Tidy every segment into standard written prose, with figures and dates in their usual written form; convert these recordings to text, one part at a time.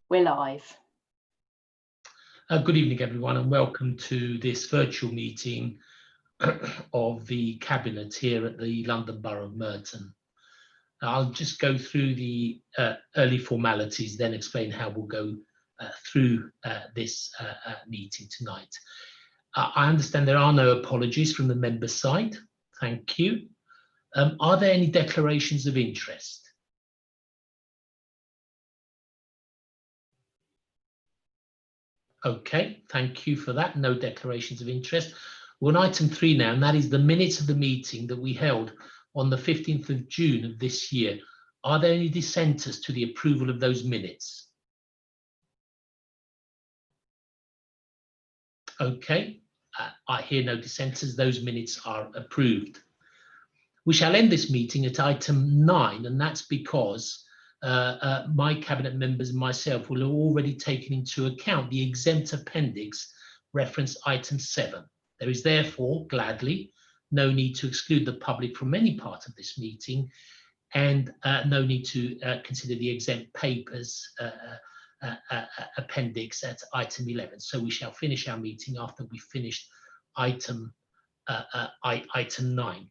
We're live. Good evening, everyone, and welcome to this virtual meeting of the Cabinet here at the London Borough of Merton. I'll just go through the early formalities, then explain how we'll go through this meeting tonight. I understand there are no apologies from the member side. Thank you. Are there any declarations of interest? Okay, thank you for that. No declarations of interest. We're on item 3 now, and that is the minutes of the meeting that we held on the 15th of June of this year. Are there any dissenters to the approval of those minutes? Okay, I hear no dissenters. Those minutes are approved. We shall end this meeting at item 9, and that's because my cabinet members and myself will have already taken into account the exempt appendix reference item 7. There is therefore, gladly, no need to exclude the public from any part of this meeting, and no need to consider the exempt papers appendix at item 11. So we shall finish our meeting after we finished item 9.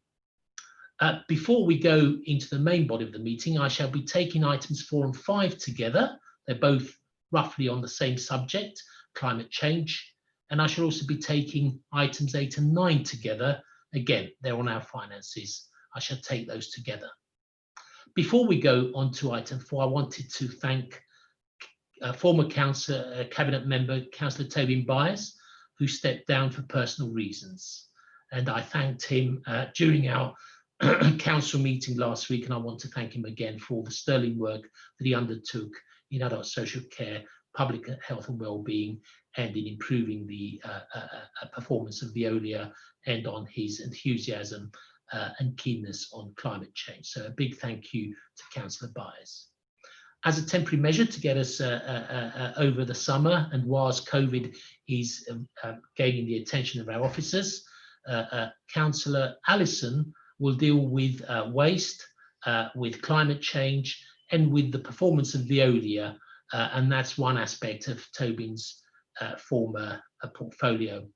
Before we go into the main body of the meeting, I shall be taking items 4 and 5 together. They're both roughly on the same subject, climate change. And I shall also be taking items 8 and 9 together. Again, they're on our finances. I shall take those together. Before we go on to item 4, I wanted to thank former cabinet member, Councillor Tobin Byers, who stepped down for personal reasons. And I thanked him during our council meeting last week, and I want to thank him again for all the sterling work that he undertook in adult social care, public health and well-being, and in improving the performance of Veolia, and on his enthusiasm and keenness on climate change. So a big thank you to Councillor Byers. As a temporary measure to get us over the summer, and whilst COVID is gaining the attention of our officers, Councillor Allison will deal with waste, with climate change, and with the performance of Veolia, and that's one aspect of Tobin's former portfolio.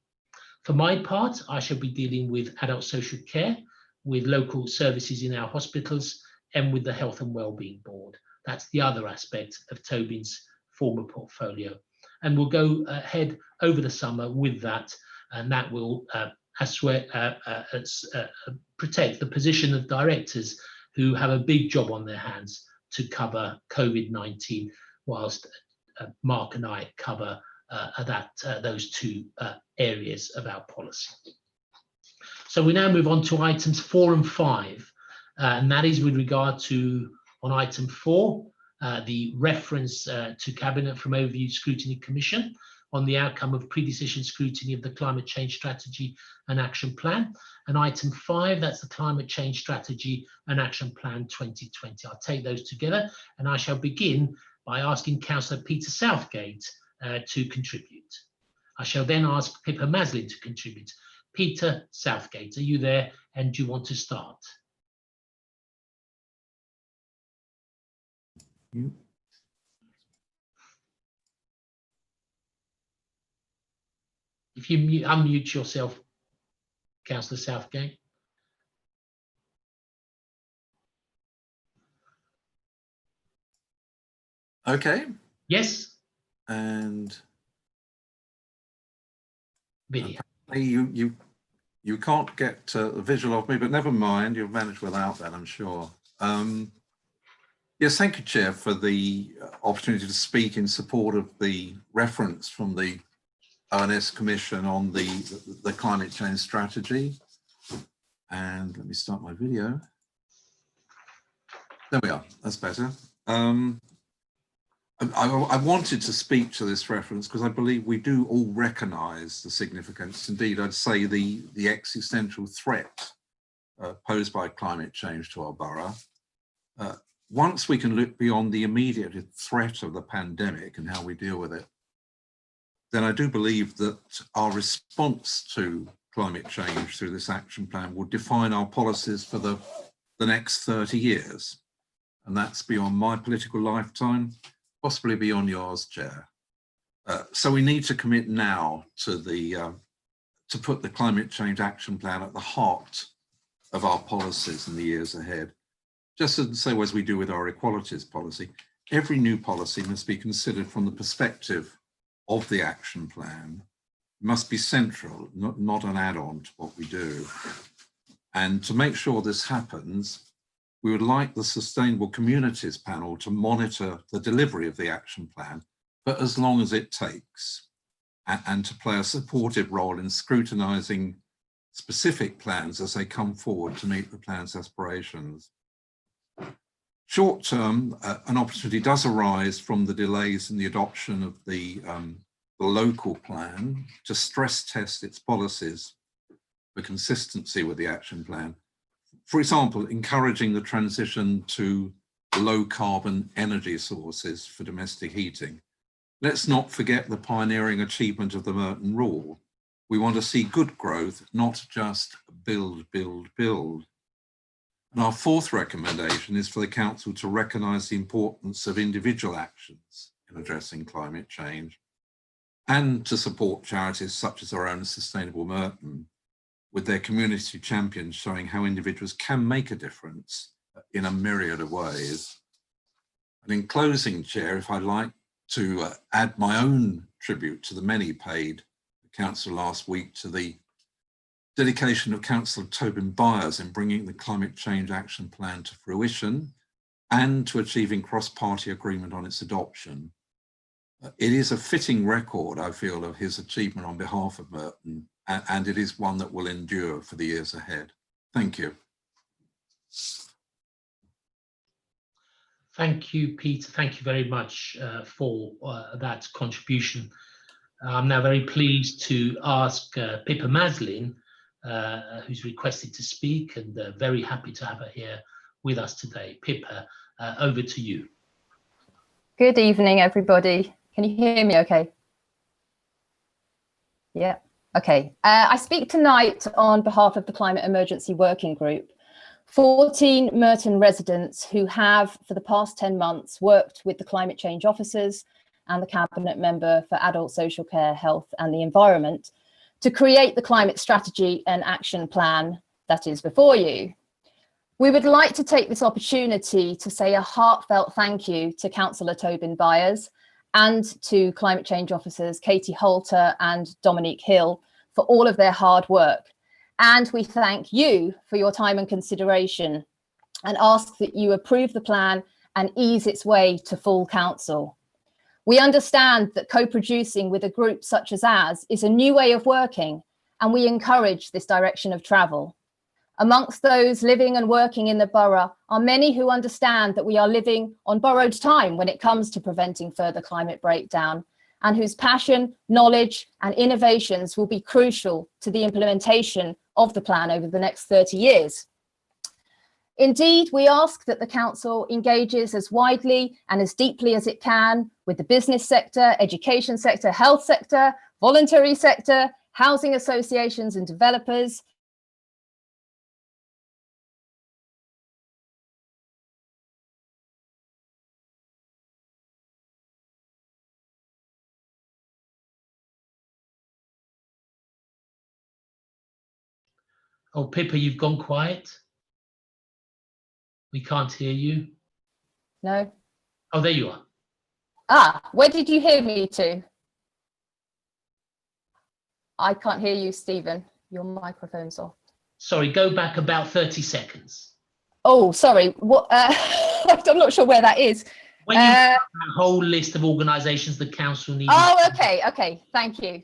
For my part, I shall be dealing with adult social care, with local services in our hospitals, and with the Health and Wellbeing Board. That's the other aspect of Tobin's former portfolio. And we'll go ahead over the summer with that, and that will protect the position of directors who have a big job on their hands to cover COVID-19, whilst Mark and I cover those two areas of our policy. So we now move on to items 4 and 5, and that is with regard to, on item 4, the reference to Cabinet from Overview Scrutiny Commission on the outcome of pre-decision scrutiny of the Climate Change Strategy and Action Plan. And item 5, that's the Climate Change Strategy and Action Plan 2020. I'll take those together, and I shall begin by asking Councillor Peter Southgate to contribute. I shall then ask Pippa Maslin to contribute. Peter Southgate, are you there, and do you want to start? If you unmute yourself, Councillor Southgate. Okay. Yes. And video. You can't get a visual of me, but never mind. You'll manage without that, I'm sure. Yes, thank you, Chair, for the opportunity to speak in support of the reference from the ONS Commission on the climate change strategy. And let me start my video. There we are, that's better. I wanted to speak to this reference because I believe we do all recognise the significance, indeed I'd say the existential threat posed by climate change to our borough. Once we can look beyond the immediate threat of the pandemic and how we deal with it, then I do believe that our response to climate change through this action plan will define our policies for the next 30 years. And that's beyond my political lifetime, possibly beyond yours, Chair. So we need to commit now to to put the Climate Change Action Plan at the heart of our policies in the years ahead. Just as the same as we do with our equalities policy, every new policy must be considered from the perspective of the action plan. It must be central, not an add-on to what we do. And to make sure this happens, we would like the Sustainable Communities Panel to monitor the delivery of the action plan for as long as it takes, and to play a supportive role in scrutinising specific plans as they come forward to meet the plan's aspirations. Short term, an opportunity does arise from the delays in the adoption of the local plan to stress test its policies for consistency with the action plan. For example, encouraging the transition to low carbon energy sources for domestic heating. Let's not forget the pioneering achievement of the Merton rule. We want to see good growth, not just build, build, build. And our fourth recommendation is for the Council to recognise the importance of individual actions in addressing climate change, and to support charities such as our own Sustainable Merton, with their community champions showing how individuals can make a difference in a myriad of ways. And in closing, Chair, if I'd like to add my own tribute to the many paid the Council last week to the dedication of Councillor Tobin Byers in bringing the Climate Change Action Plan to fruition and to achieving cross-party agreement on its adoption. It is a fitting record, I feel, of his achievement on behalf of Merton, and it is one that will endure for the years ahead. Thank you. Thank you, Peter. Thank you very much for that contribution. I'm now very pleased to ask Pippa Maslin, who's requested to speak, and very happy to have her here with us today. Pippa, over to you. Good evening, everybody. Can you hear me okay? Yeah, okay. I speak tonight on behalf of the Climate Emergency Working Group, 14 Merton residents who have, for the past 10 months, worked with the climate change officers and the Cabinet Member for Adult Social Care, Health and the Environment to create the climate strategy and action plan that is before you. We would like to take this opportunity to say a heartfelt thank you to Councillor Tobin Byers and to climate change officers Katie Holter and Dominique Hill for all of their hard work. And we thank you for your time and consideration and ask that you approve the plan and ease its way to full council. We understand that co-producing with a group such as ours is a new way of working, and we encourage this direction of travel. Amongst those living and working in the borough are many who understand that we are living on borrowed time when it comes to preventing further climate breakdown, and whose passion, knowledge and innovations will be crucial to the implementation of the plan over the next 30 years. Indeed, we ask that the Council engages as widely and as deeply as it can with the business sector, education sector, health sector, voluntary sector, housing associations and developers. Oh, Pippa, you've gone quiet. We can't hear you. No. Oh, there you are. Ah, where did you hear me to? I can't hear you, Stephen. Your microphone's off. Sorry, go back about 30 seconds. Oh, sorry. What? I'm not sure where that is. When you have a whole list of organisations the council needs. Oh, okay. Thank you.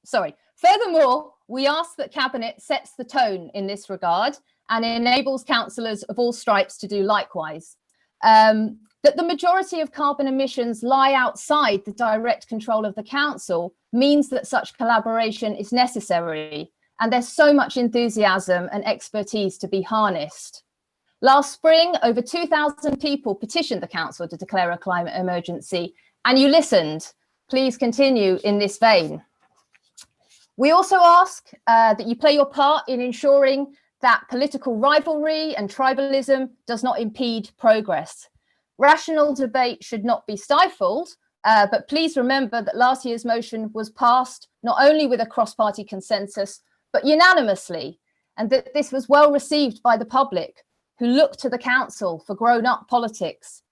Sorry. Furthermore, we ask that Cabinet sets the tone in this regard and enables councillors of all stripes to do likewise. That the majority of carbon emissions lie outside the direct control of the council means that such collaboration is necessary, and there's so much enthusiasm and expertise to be harnessed. Last spring, over 2,000 people petitioned the council to declare a climate emergency, and you listened. Please continue in this vein. We also ask that you play your part in ensuring that political rivalry and tribalism does not impede progress. Rational debate should not be stifled, but please remember that last year's motion was passed not only with a cross-party consensus, but unanimously, and that this was well received by the public, who look to the council for grown-up politics.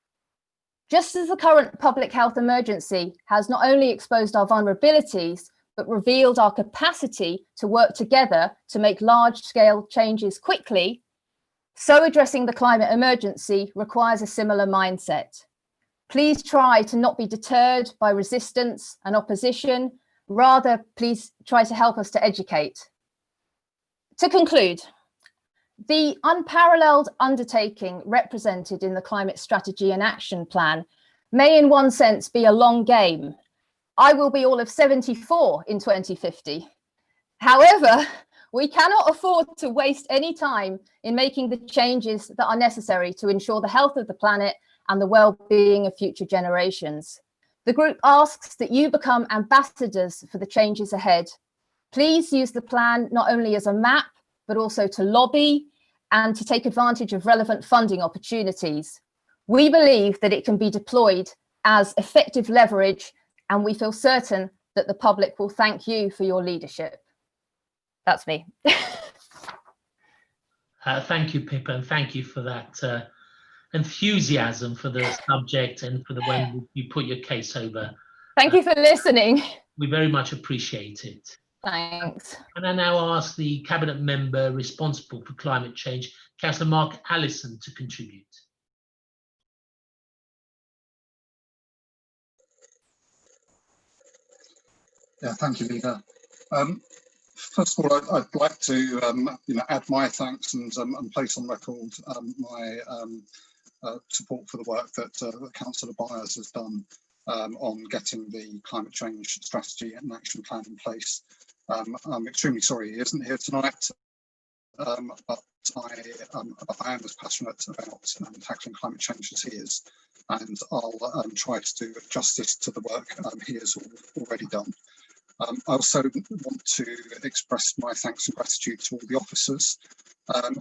Just as the current public health emergency has not only exposed our vulnerabilities, but revealed our capacity to work together to make large-scale changes quickly, so addressing the climate emergency requires a similar mindset. Please try to not be deterred by resistance and opposition. Rather, please try to help us to educate. To conclude, the unparalleled undertaking represented in the Climate Strategy and Action Plan may in one sense be a long game. I will be all of 74 in 2050. However, we cannot afford to waste any time in making the changes that are necessary to ensure the health of the planet and the well-being of future generations. The group asks that you become ambassadors for the changes ahead. Please use the plan not only as a map, but also to lobby and to take advantage of relevant funding opportunities. We believe that it can be deployed as effective leverage, and we feel certain that the public will thank you for your leadership. That's me. Thank you, Pippa, and thank you for that enthusiasm for the subject and for the way you put your case over. Thank you for listening. We very much appreciate it. Thanks. And I now ask the Cabinet Member responsible for climate change, Councillor Mark Allison, to contribute. Yeah, thank you, Leader. First of all, I'd like to add my thanks and place on record my support for the work that Councillor Byers has done on getting the climate change strategy and action plan in place. I'm extremely sorry he isn't here tonight, but I am as passionate about tackling climate change as he is, and I'll try to do justice to the work he has already done. I also want to express my thanks and gratitude to all the officers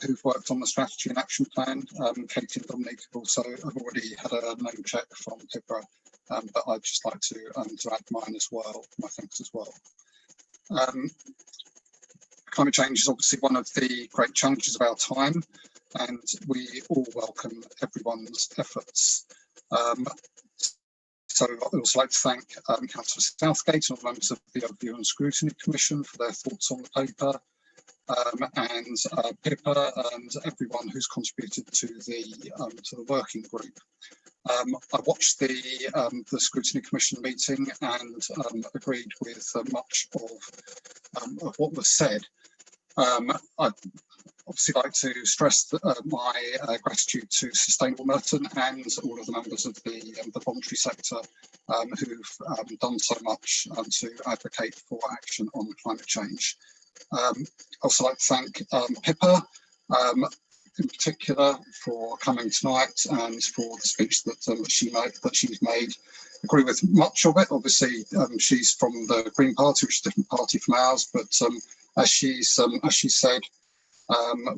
who've worked on the strategy and action plan. Katie and Dominic have already had a name check from Pippa, but I'd just like to add mine as well, my thanks as well. Climate change is obviously one of the great challenges of our time, and we all welcome everyone's efforts. So I'd also like to thank Councillor Southgate and all members of the Overview and Scrutiny Commission for their thoughts on the paper, and Pippa and everyone who's contributed to the working group. I watched the Scrutiny Commission meeting and agreed with much of what was said. I'd obviously like to stress my gratitude to Sustainable Merton and all of the members of the voluntary sector who've done so much to advocate for action on climate change. I'd also like to thank Pippa in particular for coming tonight and for the speech that she's made. I agree with much of it. Obviously, she's from the Green Party, which is a different party from ours, but as she said,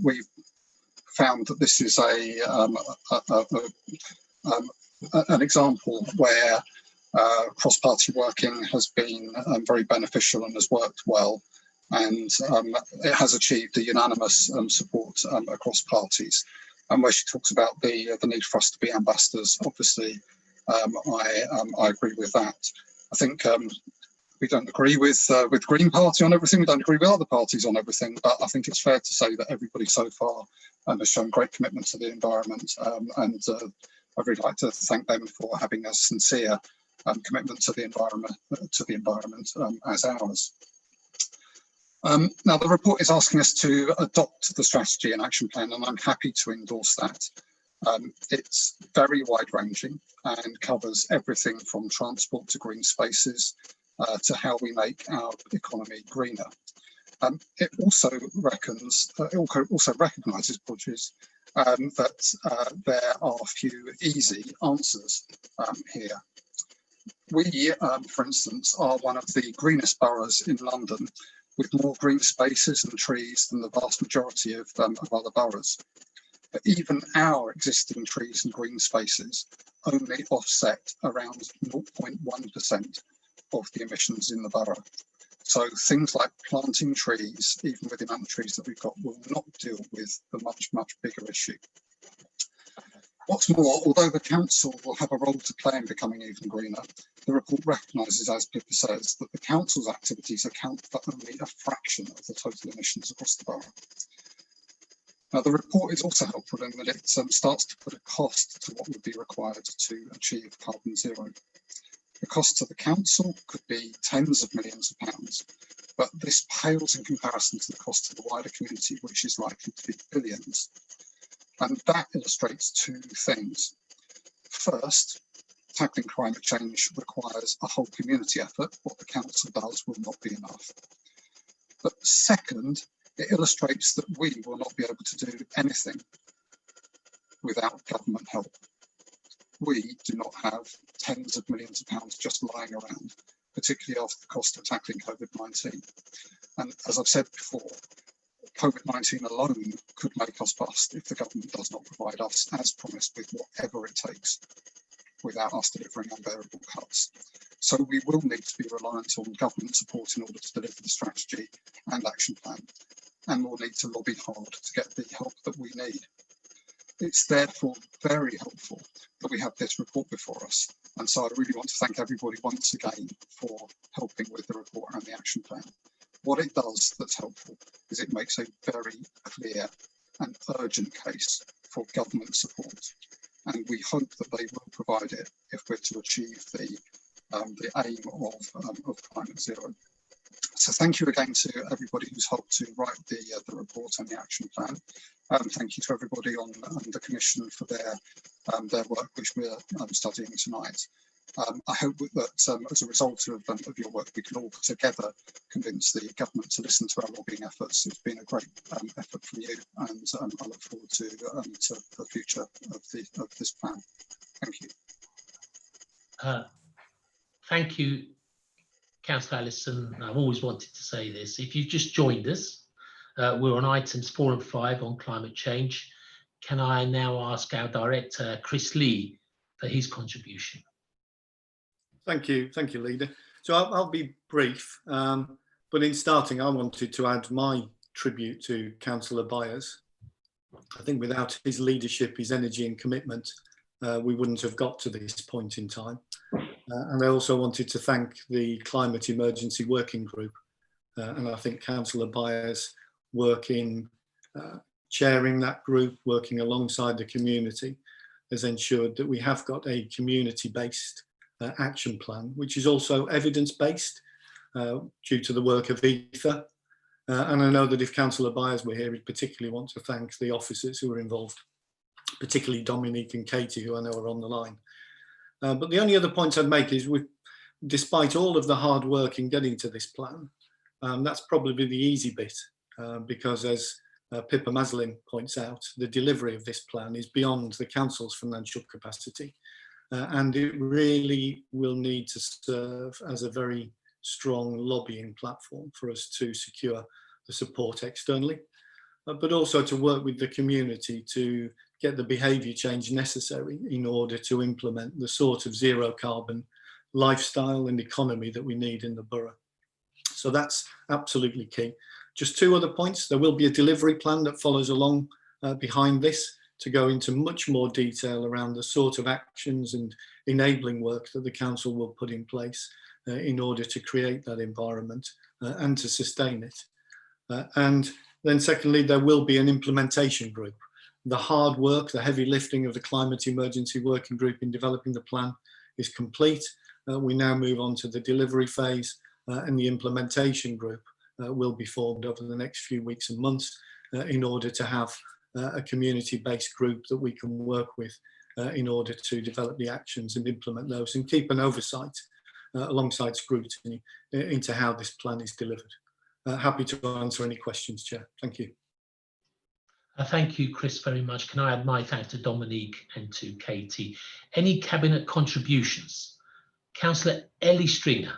we've found that this is an example where cross-party working has been very beneficial and has worked well, and it has achieved a unanimous support across parties. And where she talks about the need for us to be ambassadors, obviously, I agree with that. I think we don't agree with Green Party on everything. We don't agree with other parties on everything. But I think it's fair to say that everybody so far has shown great commitment to the environment, and I'd really like to thank them for having a sincere commitment to the environment as ours. Now, the report is asking us to adopt the strategy and action plan, and I'm happy to endorse that. It's very wide-ranging and covers everything from transport to green spaces to how we make our economy greener. It also recognises that there are few easy answers here. We, for instance, are one of the greenest boroughs in London, with more green spaces and trees than the vast majority of other boroughs. But even our existing trees and green spaces only offset around 0.1% of the emissions in the borough. So things like planting trees, even with the amount of trees that we've got, will not deal with the much, much bigger issue. What's more, although the council will have a role to play in becoming even greener, the report recognises, as Pippa says, that the council's activities account for only a fraction of the total emissions across the borough. Now, the report is also helpful in that it starts to put a cost to what would be required to achieve carbon zero. The cost to the council could be tens of millions of pounds, but this pales in comparison to the cost to the wider community, which is likely to be billions. And that illustrates two things. First, tackling climate change requires a whole community effort. What the council does will not be enough. But second, it illustrates that we will not be able to do anything without government help. We do not have tens of millions of pounds just lying around, particularly after the cost of tackling COVID-19. And as I've said before, COVID-19 alone could make us bust if the government does not provide us, as promised, with whatever it takes without us delivering unbearable cuts. So we will need to be reliant on government support in order to deliver the strategy and action plan, and we'll need to lobby hard to get the help that we need. It's therefore very helpful that we have this report before us, and so I really want to thank everybody once again for helping with the report and the action plan. What it does that's helpful is it makes a very clear and urgent case for government support, and we hope that they will provide it if we're to achieve the aim of climate zero. So thank you again to everybody who's helped to write the report and the action plan. Thank you to everybody on the Commission for their work, which we're studying tonight. I hope that as a result of your work, we can all together convince the government to listen to our lobbying efforts. It's been a great effort from you, and I look forward to the future of this plan. Thank you. Thank you, Councillor Allison. I've always wanted to say this. If you've just joined us, we're on items 4 and 5 on climate change. Can I now ask our director, Chris Lee, for his contribution? Thank you, Leader. So I'll be brief, but in starting, I wanted to add my tribute to Councillor Byers. I think without his leadership, his energy and commitment, we wouldn't have got to this point in time. And I also wanted to thank the Climate Emergency Working Group, and I think Councillor Byers' work in chairing that group, working alongside the community, has ensured that we have got a community-based action plan, which is also evidence-based due to the work of Ether. And I know that if Councillor Byers were here, he'd particularly want to thank the officers who were involved, particularly Dominique and Katie, who I know are on the line. But the only other point I'd make is, despite all of the hard work in getting to this plan, that's probably the easy bit, because as Pippa Maslin points out, the delivery of this plan is beyond the council's financial capacity. And it really will need to serve as a very strong lobbying platform for us to secure the support externally, but also to work with the community to get the behaviour change necessary in order to implement the sort of zero carbon lifestyle and economy that we need in the borough. So that's absolutely key. Just 2 other points. There will be a delivery plan that follows along behind this, to go into much more detail around the sort of actions and enabling work that the council will put in place in order to create that environment and to sustain it. And then secondly, there will be an implementation group. The hard work, the heavy lifting of the Climate Emergency Working Group in developing the plan is complete. We now move on to the delivery phase, and the implementation group will be formed over the next few weeks and months in order to have a community-based group that we can work with in order to develop the actions and implement those, and keep an oversight alongside scrutiny into how this plan is delivered. Happy to answer any questions, Chair. Thank you. Thank you, Chris, very much. Can I add my thanks to Dominique and to Katie? Any cabinet contributions? Councillor Ellie Stringer.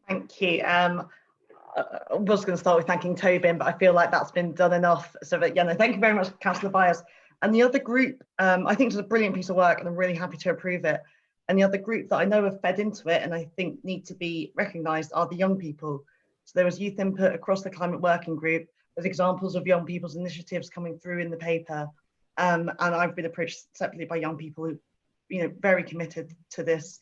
Thank you. was going to start with thanking Tobin, but I feel like that's been done enough. So that, yeah, no, thank you very much, Councillor Byers. And the other group, I think it's a brilliant piece of work and I'm really happy to approve it. And the other group that I know have fed into it and I think need to be recognised are the young people. So there was youth input across the climate working group. There's examples of young people's initiatives coming through in the paper. And I've been approached separately by young people who, you know, very committed to this,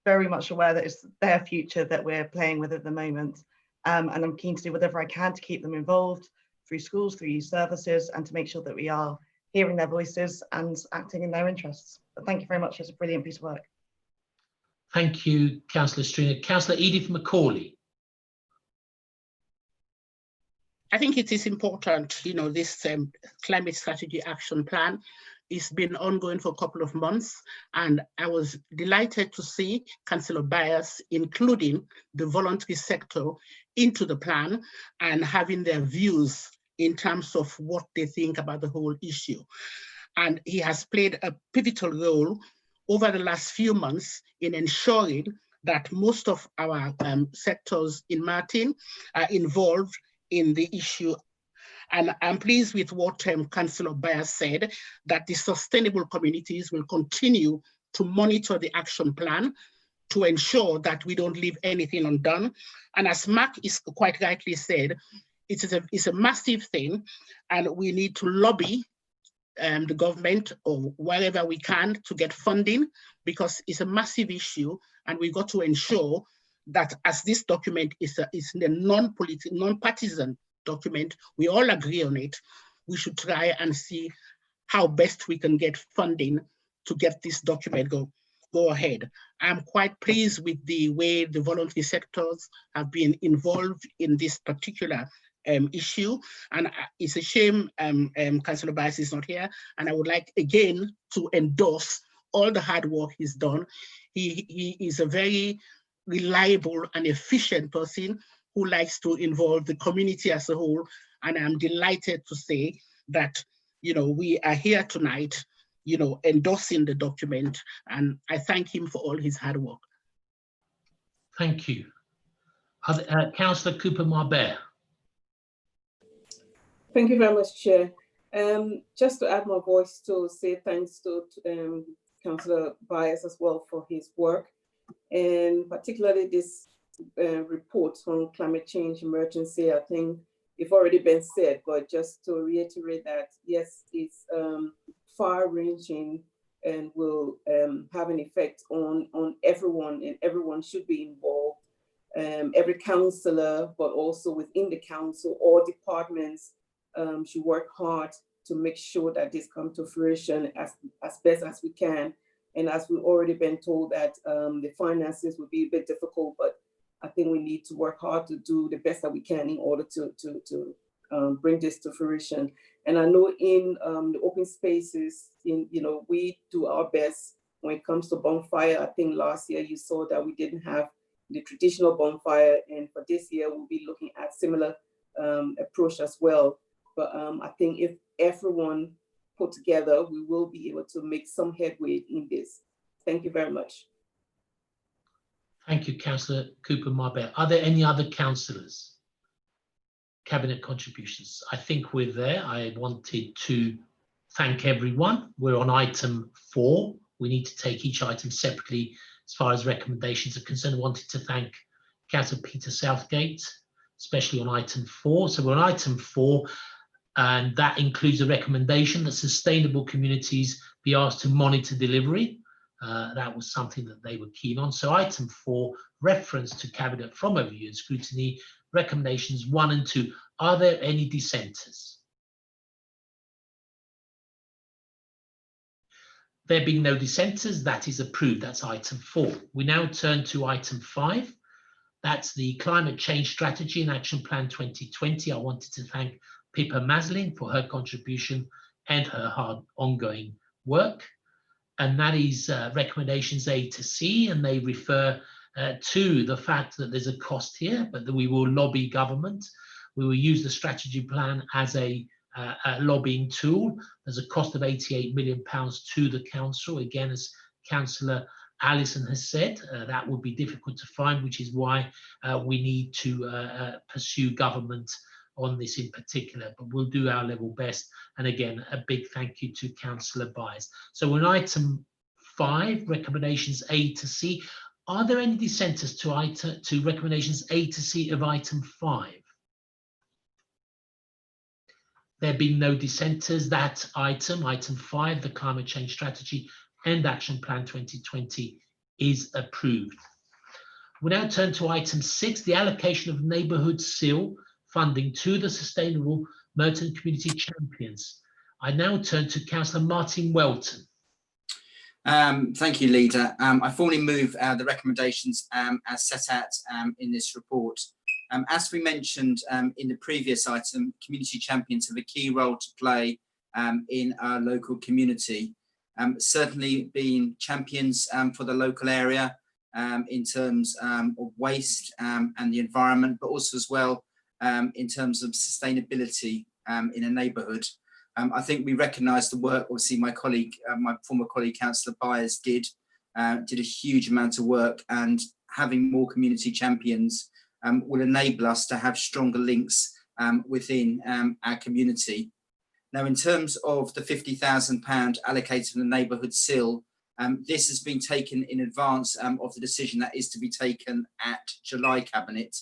very much aware that it's their future that we're playing with at the moment. And I'm keen to do whatever I can to keep them involved through schools, through youth services, and to make sure that we are hearing their voices and acting in their interests. But thank you very much. It's a brilliant piece of work. Thank you, Councillor Stringer. Councillor Edith McCauley. I think it is important, you know, this climate strategy action plan it's been ongoing for a couple of months, and I was delighted to see Councillor Byers including the voluntary sector into the plan and having their views in terms of what they think about the whole issue. And he has played a pivotal role over the last few months in ensuring that most of our sectors in Merton are involved in the issue. And I'm pleased with what Councillor Byers said, that the sustainable communities will continue to monitor the action plan to ensure that we don't leave anything undone. And as Mark is quite rightly said, it's a massive thing, and we need to lobby the government or wherever we can to get funding, because it's a massive issue, and we've got to ensure that as this document is a non-partisan document, we all agree on it, we should try and see how best we can get funding to get this document go ahead. I'm quite pleased with the way the voluntary sectors have been involved in this particular issue, and it's a shame Councillor Byers is not here, and I would like again to endorse all the hard work he's done. He is a very reliable and efficient person who likes to involve the community as a whole, and I'm delighted to say that, you know, we are here tonight, you know, endorsing the document, and I thank him for all his hard work. Thank you. Councillor Cooper-Marbert. Thank you very much, Chair. Just to add my voice to say thanks to Councillor Byers as well for his work, and particularly this report on climate change emergency. I think it's already been said, but just to reiterate that, yes, it's far-ranging and will have an effect on everyone, and everyone should be involved. Every councillor, but also within the council, all departments should work hard to make sure that this comes to fruition as best as we can. And as we've already been told that the finances will be a bit difficult, but I think we need to work hard to do the best that we can in order to bring this to fruition. And I know in the open spaces, we do our best when it comes to bonfire. I think last year you saw that we didn't have the traditional bonfire, and for this year we'll be looking at similar approach as well. But I think if everyone put together, we will be able to make some headway in this. Thank you very much. Thank you, Councillor Cooper-Marbert. Are there any other councillors? Cabinet contributions. I think we're there. I wanted to thank everyone. We're on item 4. We need to take each item separately as far as recommendations are concerned. I wanted to thank Councillor Peter Southgate, especially on item 4. So we're on item 4, and that includes a recommendation that sustainable communities be asked to monitor delivery. That was something that they were keen on. So item 4, reference to Cabinet from overview and scrutiny, recommendations 1 and 2. Are there any dissenters? There being no dissenters, that is approved. That's item 4. We now turn to item 5. That's the Climate Change Strategy and Action Plan 2020. I wanted to thank Pippa Maslin for her contribution and her hard ongoing work. And that is recommendations A to C, and they refer to the fact that there's a cost here, but that we will lobby government. We will use the strategy plan as a lobbying tool. There's a cost of £88 million to the council. Again, as Councillor Alison has said, that would be difficult to find, which is why we need to pursue government on this in particular, but we'll do our level best. And again, a big thank you to Councillor Byers. So on item 5, recommendations A to C, are there any dissenters to recommendations A to C of item 5? There being no dissenters, that item 5, the Climate Change Strategy and Action Plan 2020 is approved. We now turn to item 6, the allocation of neighbourhood SIL funding to the Sustainable Merton Community Champions. I now turn to Councillor Martin Welton. Thank you, Leader. I formally move the recommendations as set out in this report. As we mentioned in the previous item, community champions have a key role to play in our local community. Certainly being champions for the local area in terms of waste and the environment, but also as well in terms of sustainability in a neighbourhood. I think we recognise the work, obviously my colleague, my former colleague, Councillor Byers did a huge amount of work, and having more community champions will enable us to have stronger links within our community. Now, in terms of the £50,000 allocated in the neighbourhood SIL, this has been taken in advance of the decision that is to be taken at July Cabinet.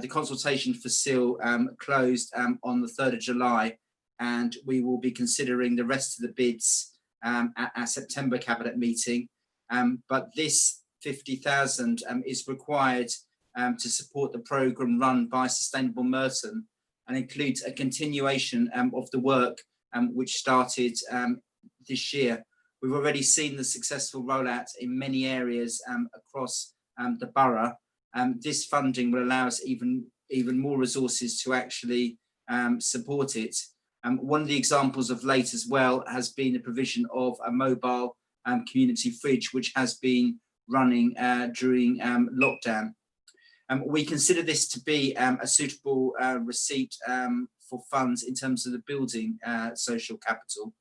The consultation for SIL closed on the 3rd of July, and we will be considering the rest of the bids at our September Cabinet meeting. But this 50,000 is required to support the programme run by Sustainable Merton, and includes a continuation of the work which started this year. We've already seen the successful rollout in many areas across the borough. This funding will allow us even more resources to actually support it. One of the examples of late as well has been the provision of a mobile community fridge, which has been running during lockdown. We consider this to be a suitable receipt for funds in terms of the building social capital.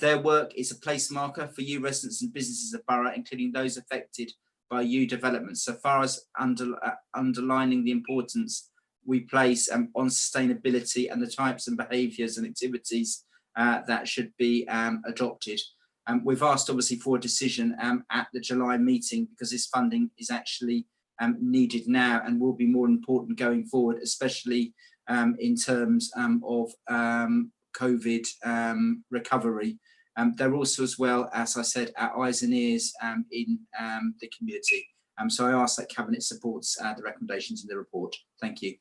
Their work is a place marker for you residents and businesses of borough, including those affected by you developments, so far as underlining the importance we place on sustainability and the types and behaviours and activities that should be adopted. We've asked obviously for a decision at the July meeting, because this funding is actually needed now and will be more important going forward, especially in terms of COVID recovery. They're also as well, as I said, our eyes and ears in the community. So I ask that Cabinet supports the recommendations in the report. Thank you.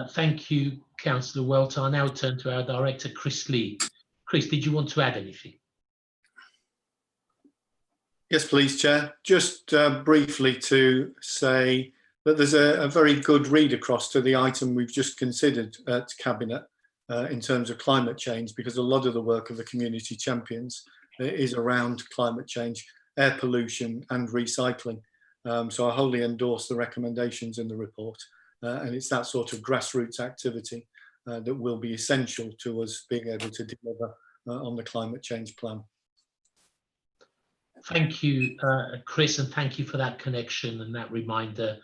Thank you, Councillor Welton. I now turn to our Director, Chris Lee. Chris, did you want to add anything? Yes, please, Chair. Just briefly to say that there's a very good read across to the item we've just considered at Cabinet in terms of climate change, because a lot of the work of the community champions is around climate change, air pollution and recycling. So I wholly endorse the recommendations in the report, and it's that sort of grassroots activity that will be essential to us being able to deliver on the climate change plan. Thank you, Chris, and thank you for that connection and that reminder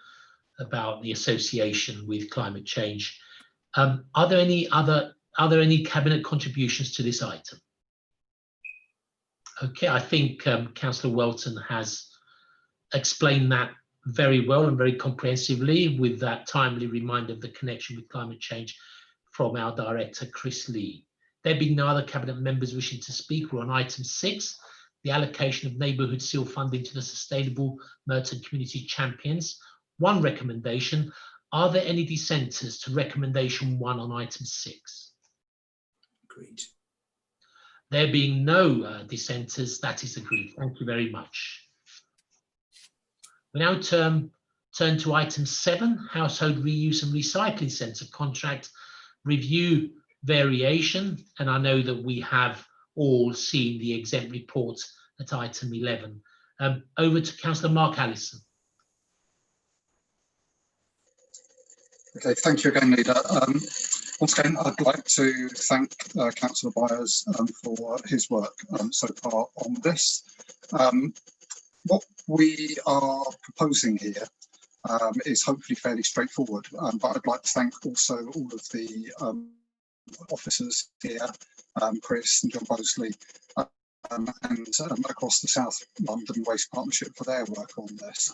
about the association with climate change. Are there any Cabinet contributions to this item? Okay, I think Councillor Welton has explained that very well and very comprehensively, with that timely reminder of the connection with climate change from our Director, Chris Lee. There being no other Cabinet members wishing to speak, we're on item 6, the allocation of neighbourhood SIL funding to the Sustainable Merton Community Champions. One recommendation. Are there any dissenters to recommendation 1 on item 6? Agreed. There being no dissenters, that is agreed. Thank you very much. We now turn to item 7, Household Reuse and Recycling Centre Contract Review Variation. And I know that we have all seen the exempt report at item 11. Over to Councillor Mark Allison. Okay, thank you again, Leader. Once again, I'd like to thank Councillor Byers for his work so far on this. What we are proposing here is hopefully fairly straightforward, but I'd like to thank also all of the officers here, Chris and John Bosley, and across the South London Waste Partnership for their work on this.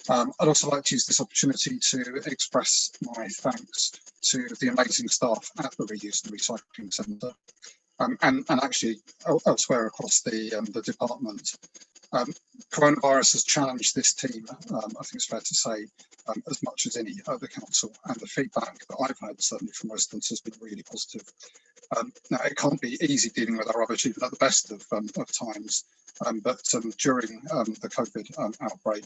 I'd also like to use this opportunity to express my thanks to the amazing staff at the Reuse and Recycling Centre, and actually elsewhere across the department. Coronavirus has challenged this team, I think it's fair to say, as much as any other council, and the feedback that I've had, certainly from residents, has been really positive. Now, it can't be easy dealing with our rubbish even at the best of times, but during the COVID outbreak,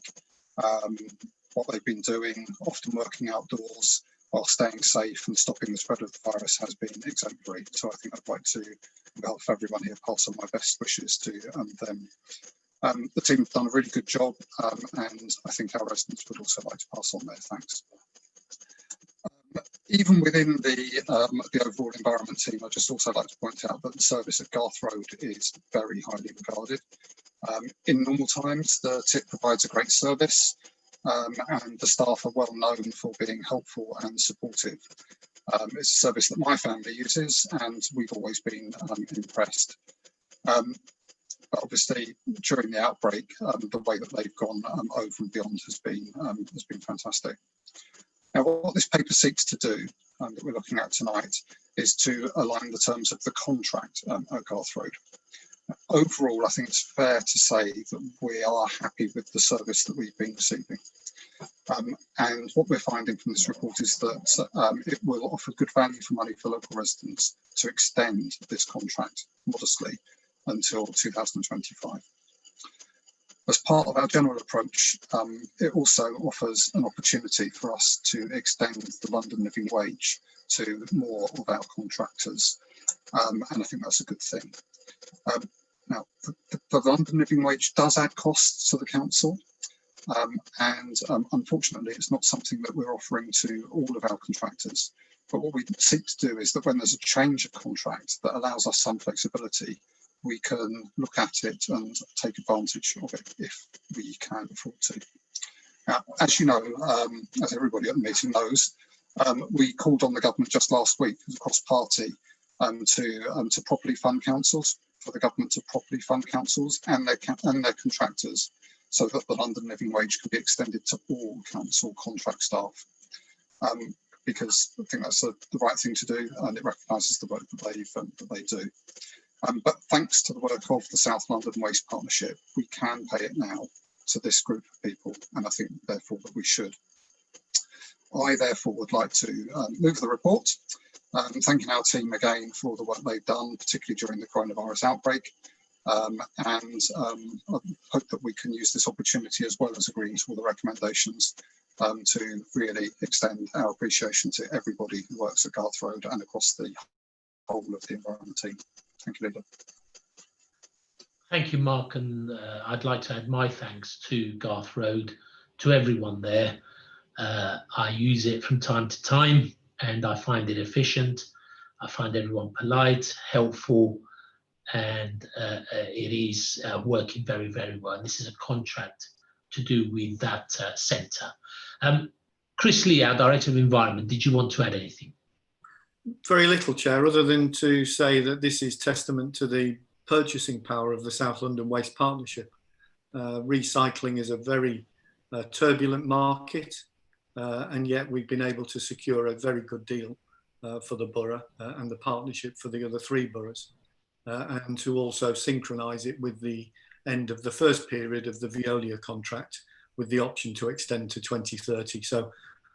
what they've been doing, often working outdoors while staying safe and stopping the spread of the virus, has been exemplary. So I think I'd like to, on behalf of everyone here, pass on my best wishes to them. The team have done a really good job, and I think our residents would also like to pass on their thanks. Even within the overall environment team, I'd just also like to point out that the service at Garth Road is very highly regarded. In normal times, the TIP provides a great service, and the staff are well known for being helpful and supportive. It's a service that my family uses, and we've always been impressed. But obviously, during the outbreak, the way that they've gone over and beyond has been fantastic. Now, what this paper seeks to do, that we're looking at tonight, is to align the terms of the contract at Garth Road. Overall, I think it's fair to say that we are happy with the service that we've been receiving. And what we're finding from this report is that it will offer good value for money for local residents to extend this contract modestly until 2025. As part of our general approach, it also offers an opportunity for us to extend the London living wage to more of our contractors, and I think that's a good thing. Now, the London living wage does add costs to the council, and unfortunately, it's not something that we're offering to all of our contractors. But what we seek to do is that when there's a change of contract that allows us some flexibility, we can look at it and take advantage of it if we can afford to. Now, as you know, as everybody at the meeting knows, we called on the government just last week as a cross-party to properly fund councils, for the government to properly fund councils and their contractors, so that the London living wage can be extended to all council contract staff. Because I think that's the right thing to do, and it recognises the work that they do. But thanks to the work of the South London Waste Partnership, we can pay it now to this group of people, and I think therefore that we should. I therefore would like to move the report, thanking our team again for the work they've done, particularly during the coronavirus outbreak, and I hope that we can use this opportunity, as well as agreeing to all the recommendations, to really extend our appreciation to everybody who works at Garth Road and across the whole of the environment team. Thank you, Leader. Thank you, Mark, and I'd like to add my thanks to Garth Road, to everyone there. I use it from time to time, and I find it efficient. I find everyone polite, helpful, and it is working very, very well. And this is a contract to do with that centre. Chris Lee, our Director of Environment, did you want to add anything? Very little, Chair, other than to say that this is testament to the purchasing power of the South London Waste Partnership. Recycling is a very turbulent market, and yet we've been able to secure a very good deal for the borough and the partnership for the other 3 boroughs, and to also synchronise it with the end of the first period of the Veolia contract, with the option to extend to 2030. So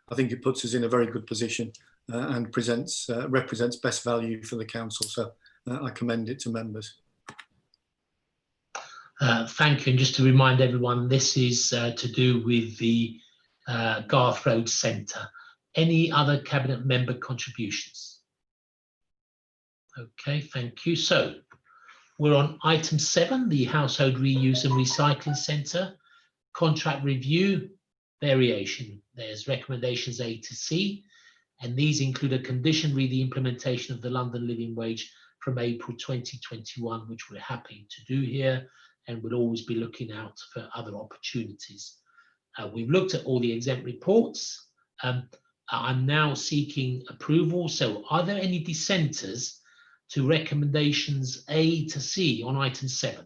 I think it puts us in a very good position and represents best value for the council. So I commend it to members. Thank you. And just to remind everyone, this is to do with the Garth Road Centre. Any other Cabinet member contributions? Okay, thank you. So we're on item 7, the Household Reuse and Recycling Centre. Contract review, variation. There's recommendations A to C, and these include a condition re the implementation of the London living wage from April 2021, which we're happy to do here, and we'll always be looking out for other opportunities. We've looked at all the exempt reports. I'm now seeking approval. So are there any dissenters to recommendations A to C on item 7?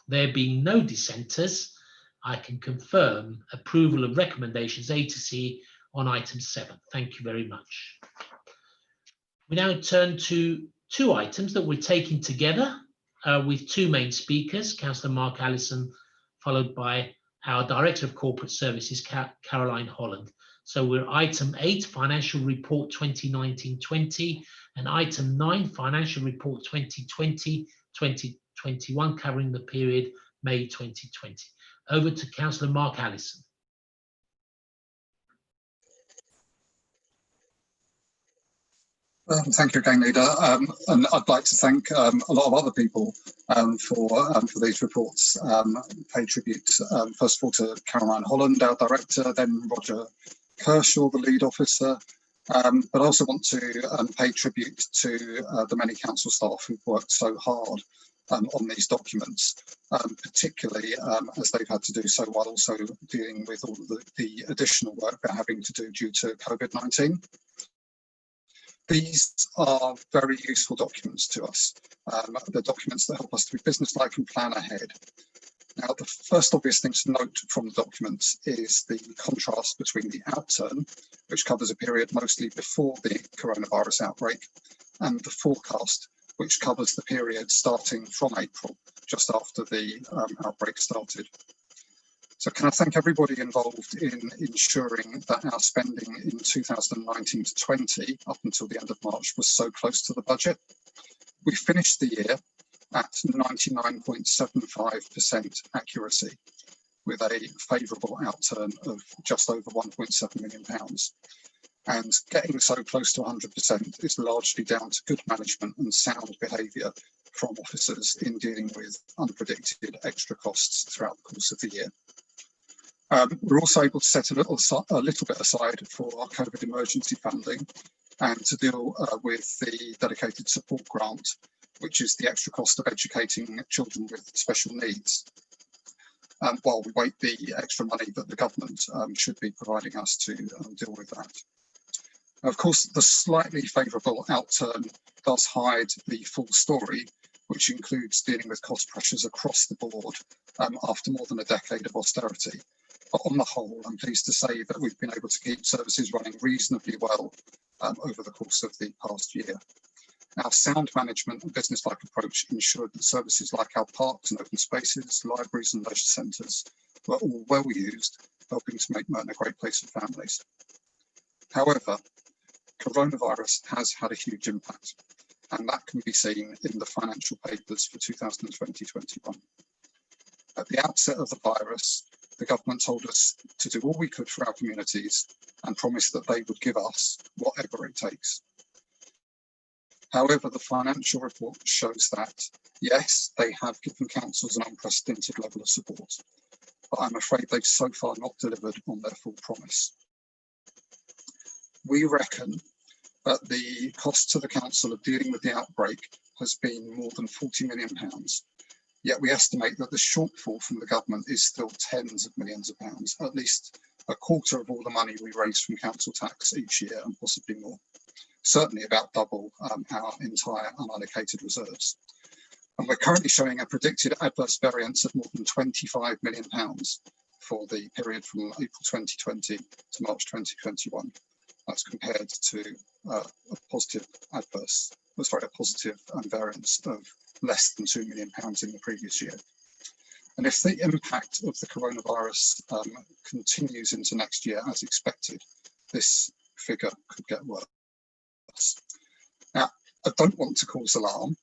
There being no dissenters, I can confirm approval of recommendations A to C on item 7. Thank you very much. We now turn to 2 items that we're taking together with 2 main speakers, Councillor Mark Allison, followed by our Director of Corporate Services, Caroline Holland. So we're item 8, Financial Report 2019-20, and item 9, Financial Report 2020-2021, covering the period May 2020. Over to Councillor Mark Allison. Thank you again, Leader. And I'd like to thank a lot of other people for these reports. Pay tribute, first of all, to Caroline Holland, our Director, then Roger Kershaw, the Lead Officer. But I also want to pay tribute to the many council staff who've worked so hard on these documents, particularly as they've had to do so while also dealing with all of the additional work they're having to do due to COVID-19. These are very useful documents to us. The documents that help us to be businesslike and plan ahead. Now, the first obvious thing to note from the documents is the contrast between the outturn, which covers a period mostly before the coronavirus outbreak, and the forecast, which covers the period starting from April, just after the outbreak started. So can I thank everybody involved in ensuring that our spending in 2019 to 20, up until the end of March, was so close to the budget. We finished the year at 99.75% accuracy, with a favourable outturn of just over £1.7 million. And getting so close to 100% is largely down to good management and sound behaviour from officers in dealing with unpredicted extra costs throughout the course of the year. We're also able to set a little bit aside for our COVID emergency funding and to deal with the dedicated support grant, which is the extra cost of educating children with special needs, while we wait the extra money that the government should be providing us to deal with that. Of course, the slightly favourable outturn does hide the full story, which includes dealing with cost pressures across the board after more than a decade of austerity. But on the whole, I'm pleased to say that we've been able to keep services running reasonably well over the course of the past year. Our sound management and business-like approach ensured that services like our parks and open spaces, libraries and leisure centres were all well used, helping to make Merton a great place for families. However, coronavirus has had a huge impact, and that can be seen in the financial papers for 2020-21. At the outset of the virus, the government told us to do all we could for our communities and promised that they would give us whatever it takes. However, the financial report shows that, yes, they have given councils an unprecedented level of support, but I'm afraid they've so far not delivered on their full promise. We reckon that the cost to the council of dealing with the outbreak has been more than £40 million. Yet we estimate that the shortfall from the government is still tens of millions of pounds, at least a quarter of all the money we raise from council tax each year and possibly more. Certainly about double our entire unallocated reserves. And we're currently showing a predicted adverse variance of more than £25 million for the period from April 2020 to March 2021. That's compared to a positive variance of less than £2 million in the previous year. And if the impact of the coronavirus continues into next year as expected, this figure could get worse. Now, I don't want to cause alarm.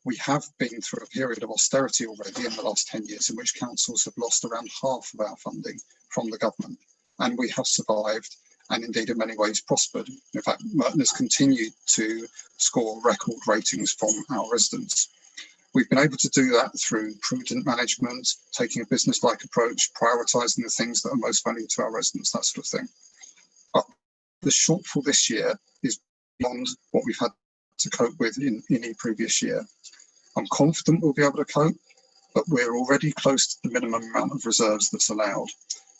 We have been through a period of austerity already in the last 10 years in which councils have lost around half of our funding from the government, and we have survived and indeed in many ways prospered. In fact, Merton has continued to score record ratings from our residents. We've been able to do that through prudent management, taking a business-like approach, prioritising the things that are most valuable to our residents, that sort of thing. But the shortfall this year is beyond what we've had to cope with in any previous year. I'm confident we'll be able to cope, but we're already close to the minimum amount of reserves that's allowed.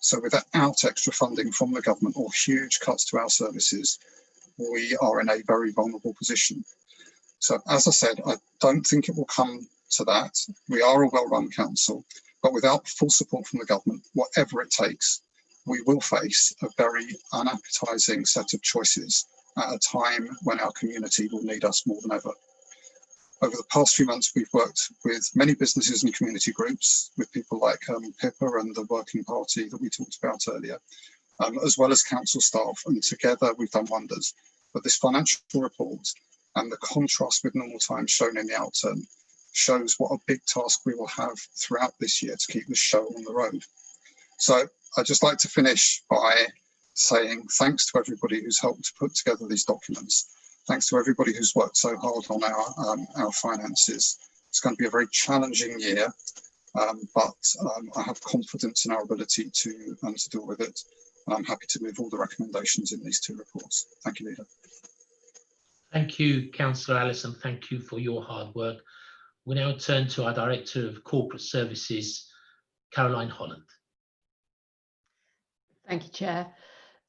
So without extra funding from the government or huge cuts to our services, we are in a very vulnerable position. So as I said, I don't think it will come to that. We are a well-run council, but without full support from the government, whatever it takes, we will face a very unappetizing set of choices at a time when our community will need us more than ever. Over the past few months, we've worked with many businesses and community groups, with people like Pippa and the Working Party that we talked about earlier, as well as council staff, and together we've done wonders. But this financial report and the contrast with normal times shown in the outturn shows what a big task we will have throughout this year to keep the show on the road. So I'd just like to finish by saying thanks to everybody who's helped to put together these documents. Thanks to everybody who's worked so hard on our finances. It's going to be a very challenging year, but I have confidence in our ability to deal with it. And I'm happy to move all the recommendations in these two reports. Thank you, Leader. Thank you, Councillor Allison. Thank you for your hard work. We now turn to our Director of Corporate Services, Caroline Holland. Thank you, Chair.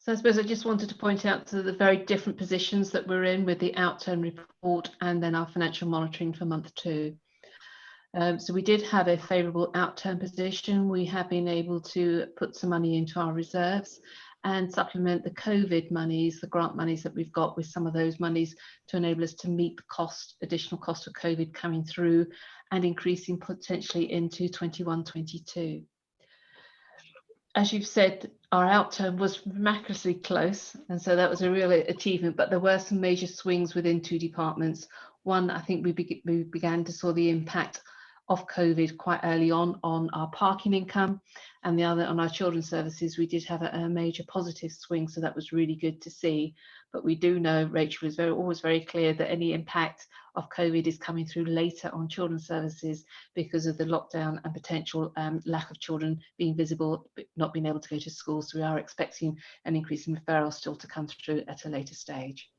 So I suppose I just wanted to point out to the very different positions that we're in with the outturn report and then our financial monitoring for month 2. So we did have a favourable outturn position. We have been able to put some money into our reserves and supplement the COVID monies, the grant monies that we've got with some of those monies to enable us to meet the cost, additional cost of COVID coming through and increasing potentially into 21-22. As you've said, our outturn was miraculously close, and so that was a real achievement, but there were some major swings within 2 departments. One, I think we began to saw the impact of COVID quite early on our parking income, and the other on our children's services. We did have a major positive swing, so that was really good to see. But we do know Rachel is always very clear that any impact of COVID is coming through later on children's services because of the lockdown and potential lack of children being visible, not being able to go to school. So we are expecting an increase in referrals still to come through at a later stage.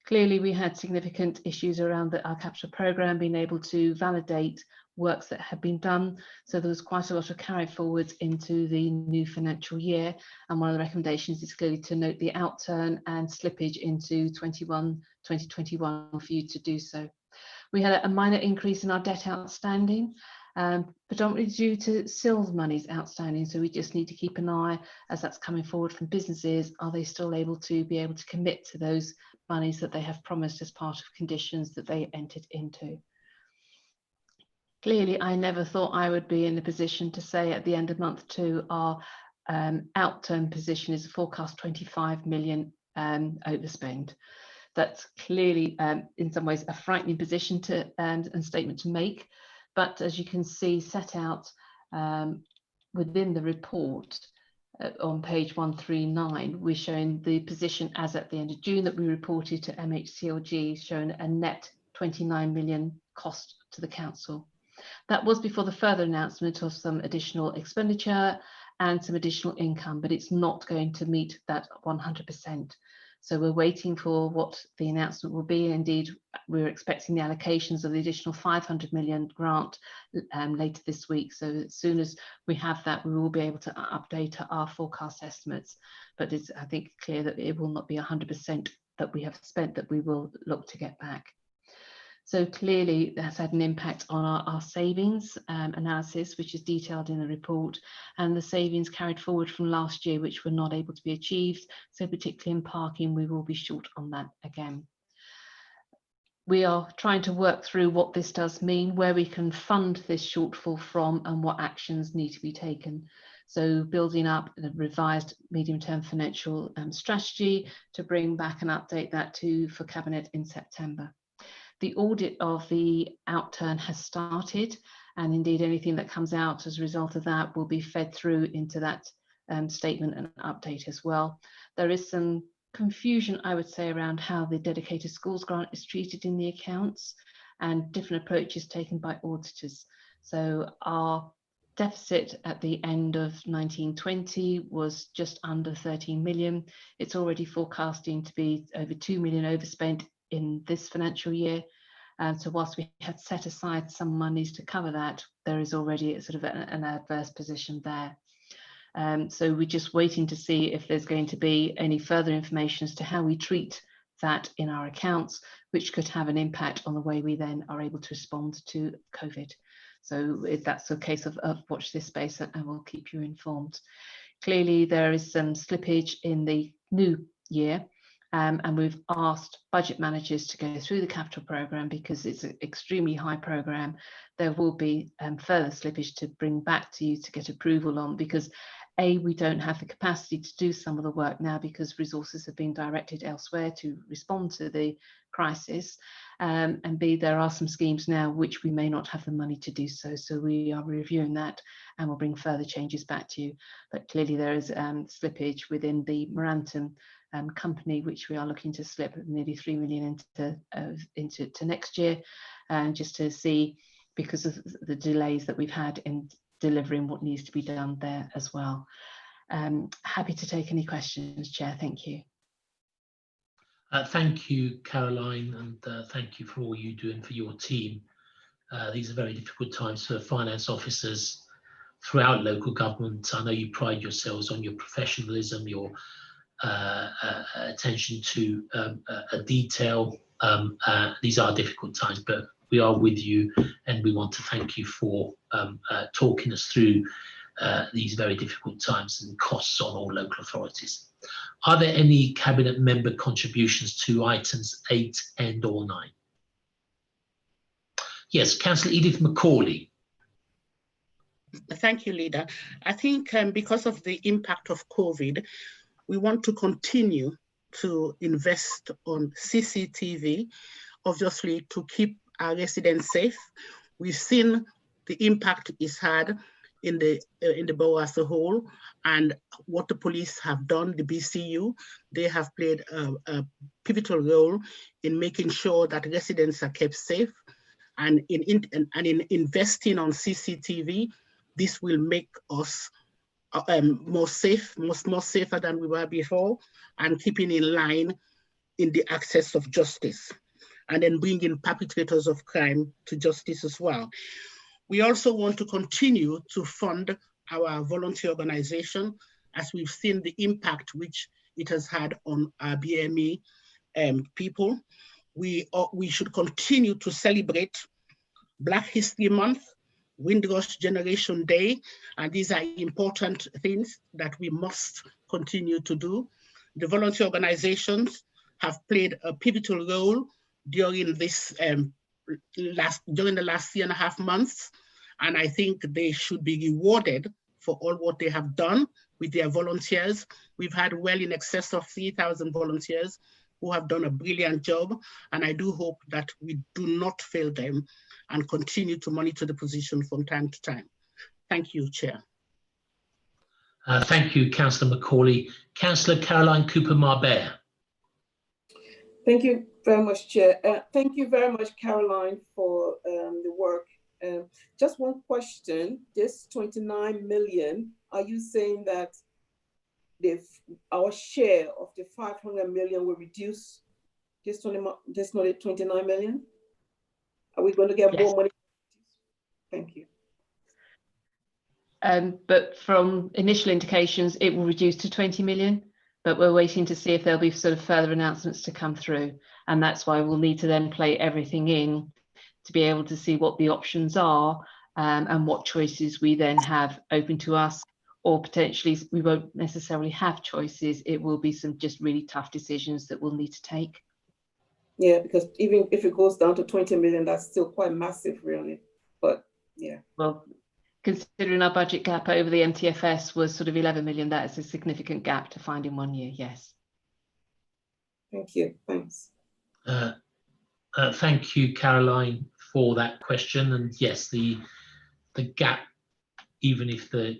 Clearly, we had significant issues around our capital programme, being able to validate works that had been done. So there was quite a lot of carry forwards into the new financial year. And one of the recommendations is clearly to note the outturn and slippage into 2021 for you to do so. We had a minor increase in our debt outstanding, predominantly due to SILS monies outstanding. So we just need to keep an eye as that's coming forward from businesses. Are they still able to commit to those monies that they have promised as part of conditions that they entered into? Clearly, I never thought I would be in a position to say at the end of month 2, our outturn position is a forecast 25 million overspend. That's clearly, in some ways, a frightening position and statement to make. But as you can see set out within the report on page 139, we're showing the position as at the end of June that we reported to MHCLG, showing a net 29 million cost to the council. That was before the further announcement of some additional expenditure and some additional income, but it's not going to meet that 100%. So we're waiting for what the announcement will be. Indeed, we're expecting the allocations of the additional 500 million grant later this week. So as soon as we have that, we will be able to update our forecast estimates. But it's, I think, clear that it will not be 100% that we have spent that we will look to get back. So clearly that's had an impact on our savings analysis, which is detailed in the report, and the savings carried forward from last year, which were not able to be achieved. So particularly in parking, we will be short on that again. We are trying to work through what this does mean, where we can fund this shortfall from, and what actions need to be taken. So building up a revised medium-term financial strategy to bring back and update that for Cabinet in September. The audit of the outturn has started, and indeed anything that comes out as a result of that will be fed through into that statement and update as well. There is some confusion, I would say, around how the dedicated schools grant is treated in the accounts and different approaches taken by auditors. So our deficit at the end of 1920 was just under 13 million. It's already forecasting to be over 2 million overspent in this financial year, So whilst we had set aside some monies to cover that, there is already a sort of an adverse position there. So we're just waiting to see if there's going to be any further information as to how we treat that in our accounts, which could have an impact on the way we then are able to respond to COVID. So if that's a case of watch this space, and we'll keep you informed. Clearly, there is some slippage in the new year, and we've asked budget managers to go through the capital programme because it's an extremely high programme. There will be further slippage to bring back to you to get approval on, because A, we don't have the capacity to do some of the work now because resources have been directed elsewhere to respond to the crisis, and B, there are some schemes now which we may not have the money to do so. So we are reviewing that and we'll bring further changes back to you. But clearly there is slippage within the Merton company, which we are looking to slip nearly 3 million into next year, and just to see, because of the delays that we've had in delivering what needs to be done there as well. Happy to take any questions, Chair. Thank you. Thank you, Caroline, and thank you for all you doing for your team. These are very difficult times for finance officers throughout local government. I know you pride yourselves on your professionalism, your attention to detail. These are difficult times, but we are with you, and we want to thank you for talking us through these very difficult times and costs on all local authorities. Are there any Cabinet member contributions to items 8 and or 9? Yes, Councillor Edith Macaulay. Thank you, Leader. I think because of the impact of COVID, we want to continue to invest on CCTV, obviously to keep our residents safe. We've seen the impact it's had in the borough as a whole, and what the police have done, the BCU, they have played a pivotal role in making sure that residents are kept safe. And in investing on CCTV, this will make us more safer than we were before, and keeping in line in the access of justice, and then bringing perpetrators of crime to justice as well. We also want to continue to fund our volunteer organization, as we've seen the impact which it has had on our BME people. We should continue to celebrate Black History Month, Windrush Generation Day, and these are important things that we must continue to do. The volunteer organizations have played a pivotal role during this during the last 3.5 months, and I think they should be rewarded for all what they have done with their volunteers. We've had well in excess of 3,000 volunteers who have done a brilliant job, and I do hope that we do not fail them and continue to monitor the position from time to time. Thank you, Chair. Thank you, Councillor Macaulay. Councillor Caroline Cooper-Marbert. Thank you very much, Chair. Thank you very much, Caroline, for the work. Just one question. This 29 million, are you saying that our share of the 500 million will reduce this 29 million? Are we going to get more money? Thank you. But from initial indications, it will reduce to 20 million, but we're waiting to see if there'll be sort of further announcements to come through. And that's why we'll need to then play everything in to be able to see what the options are, and what choices we then have open to us, or potentially we won't necessarily have choices. It will be some just really tough decisions that we'll need to take. Yeah, because even if it goes down to 20 million, that's still quite massive, really. But yeah. Well, considering our budget gap over the MTFS was sort of 11 million, that is a significant gap to find in 1 year, yes. Thank you, thanks. Thank you, Caroline, for that question. And yes, the gap, even if the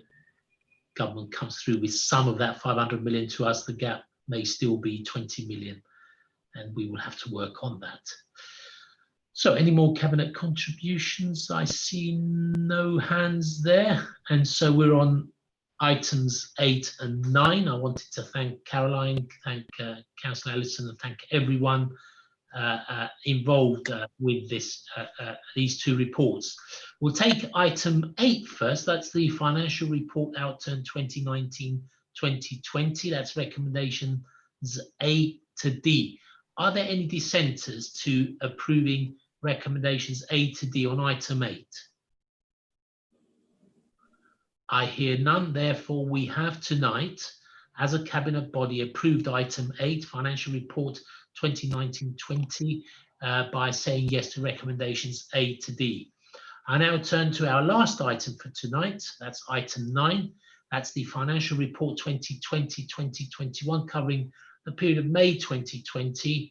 government comes through with some of that 500 million to us, the gap may still be 20 million, and we will have to work on that. So any more Cabinet contributions? I see no hands there. And so we're on items 8 and 9. I wanted to thank Caroline, thank Councillor Ellison, and thank everyone involved with this these two reports. We'll take item 8 first. That's the financial report outturn 2019-2020. That's recommendations A to D. Are there any dissenters to approving recommendations A to D on item 8? I hear none. Therefore, we have tonight, as a cabinet body, approved item 8, financial report 2019-20, by saying yes to recommendations A to D. I now turn to our last item for tonight. That's item 9. That's the financial report 2020-2021, covering the period of May 2020.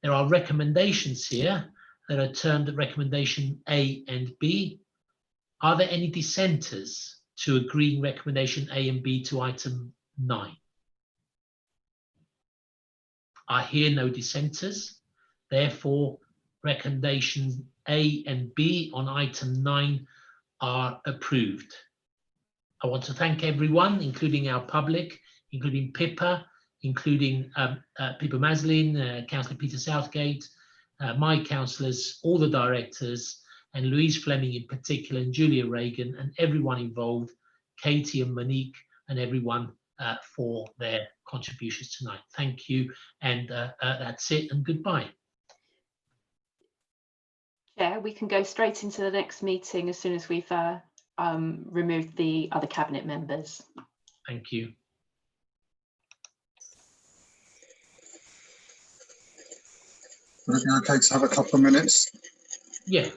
There are recommendations here that are termed recommendation A and B. Are there any dissenters to agreeing recommendation A and B to item 9? I hear no dissenters. Therefore, recommendations A and B on item 9 are approved. I want to thank everyone, including our public, including Pippa, including Pippa Maslin, Councillor Peter Southgate, my councillors, all the directors, and Louise Fleming in particular, and Julia Reagan, and everyone involved, Katie and Monique, and everyone for their contributions tonight. Thank you, and that's it, and goodbye. Yeah, we can go straight into the next meeting as soon as we've removed the other cabinet members. Thank you. Would it be okay to have a couple of minutes? Yeah.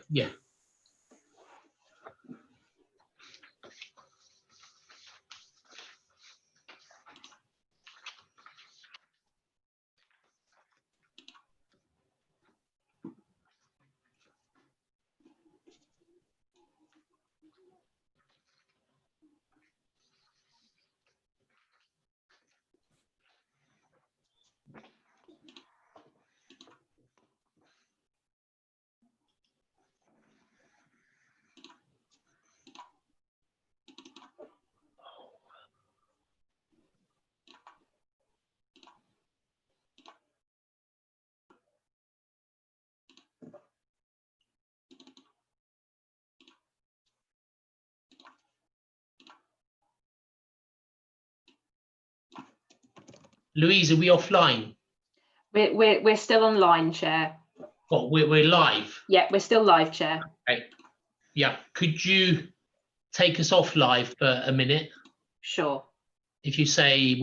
Louise, are we offline? We're still online, Chair. What, we're live? Yeah, we're still live, Chair. Okay. Yeah, could you take us off live for a minute? Sure. If you say